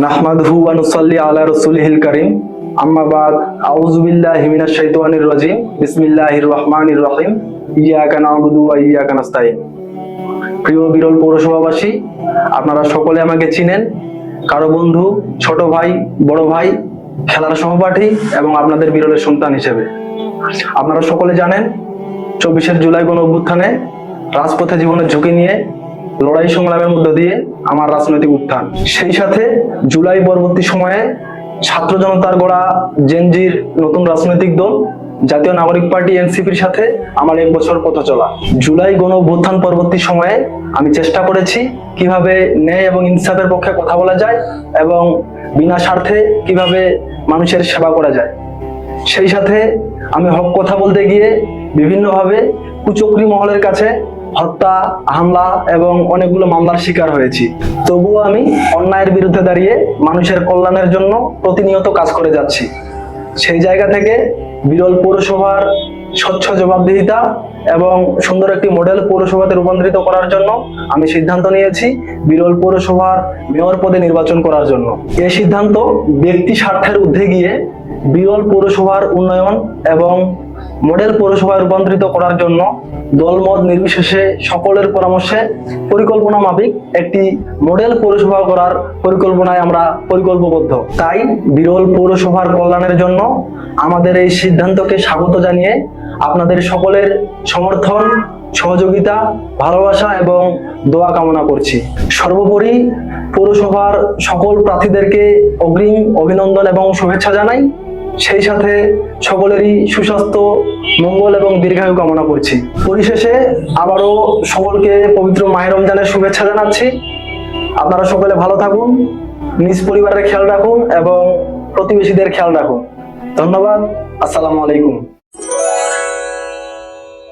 নাহমাদুহু ওয়া নুসাল্লি আলা রাসূলিহিল কারীম আম্মা বাদ আউযু বিল্লাহি মিনাশ শাইতানির রাজীম বিসমিল্লাহির রহমানির রহিম ইয়াকা না'বুদু ওয়া ইয়াকা নাস্তাঈন। প্রিয় বিরল পৌরসভাবাসী, আপনারা সকলে আমাকে চিনেন, কারো বন্ধু, ছোট ভাই, বড় ভাই, খেলার সহপাঠী এবং আপনাদের বিরলের সন্তান হিসেবে। আপনারা সকলে জানেন 24 জুলাই গণ অভ্যুত্থানে রাজপথে জীবনের ঝুঁকি নিয়ে লড়াই সংগ্রামের মধ্য দিয়ে আমার রাজনৈতিক উত্থান, সেই সাথে জুলাই পরবর্তী সময়ে ছাত্র জনতার গড়া জেনজির নতুন রাজনৈতিক দল জাতীয় নাগরিক পার্টি এনসিপির সাথে আমার 1 বছর পথ চলা। জুলাই গণ অভ্যুত্থান পরবর্তী সময়ে আমি চেষ্টা করেছি কিভাবে ন্যায় এবং ইনসাফের পক্ষে কথা বলা যায় এবং বিনা স্বার্থে কিভাবে মানুষের সেবা করা যায়। সেই সাথে আমি হক কথা বলতে গিয়ে বিভিন্নভাবে কুচক্রী মহলের কাছে হত্যা, হামলা এবং অনেকগুলো মামলার শিকার হয়েছি। তবুও আমি অন্যায়ের বিরুদ্ধে দাঁড়িয়ে মানুষের কল্যাণের জন্য প্রতিনিয়ত কাজ করে যাচ্ছি। সেই জায়গা থেকে বিরল পৌরসভার স্বচ্ছ জবাবদিহিতা এবং সুন্দর একটি মডেল পৌরসভাতে রূপান্তরিত করার জন্য আমি সিদ্ধান্ত নিয়েছি বিরল পৌরসভার মেয়র পদে নির্বাচন করার জন্য। এই সিদ্ধান্ত ব্যক্তি স্বার্থের ঊর্ধ্বে গিয়ে বিরল পৌরসভার উন্নয়ন এবং মডেল পৌরসভায় রূপান্তরিত করার জন্য দলমত নির্বিশেষে সকলের পরামর্শে পরিকল্পনা মাফিক একটি মডেল পৌরসভা করার পরিকল্পনায় আমরা পরিকল্পবদ্ধ। তাই বিরল পৌরসভার কল্যাণের জন্য আমাদের এই সিদ্ধান্তকে স্বাগত জানিয়ে আপনাদের সকলের সমর্থন, সহযোগিতা, ভালোবাসা এবং দোয়া কামনা করছি। সর্বোপরি পৌরসভার সকল প্রার্থীদেরকে অগ্রিম অভিনন্দন এবং শুভেচ্ছা জানাই। সেই সাথে সকলেরই সুস্বাস্থ্য, মঙ্গল এবং দীর্ঘায়ু কামনা করছি। পরিশেষে আবারও সকলকে পবিত্র মাহে রমজানের শুভেচ্ছা জানাচ্ছি। আপনারা সকলে ভালো থাকুন, নিজ পরিবারের খেয়াল রাখুন এবং প্রতিবেশীদের খেয়াল রাখুন। ধন্যবাদ। আসসালামু আলাইকুম।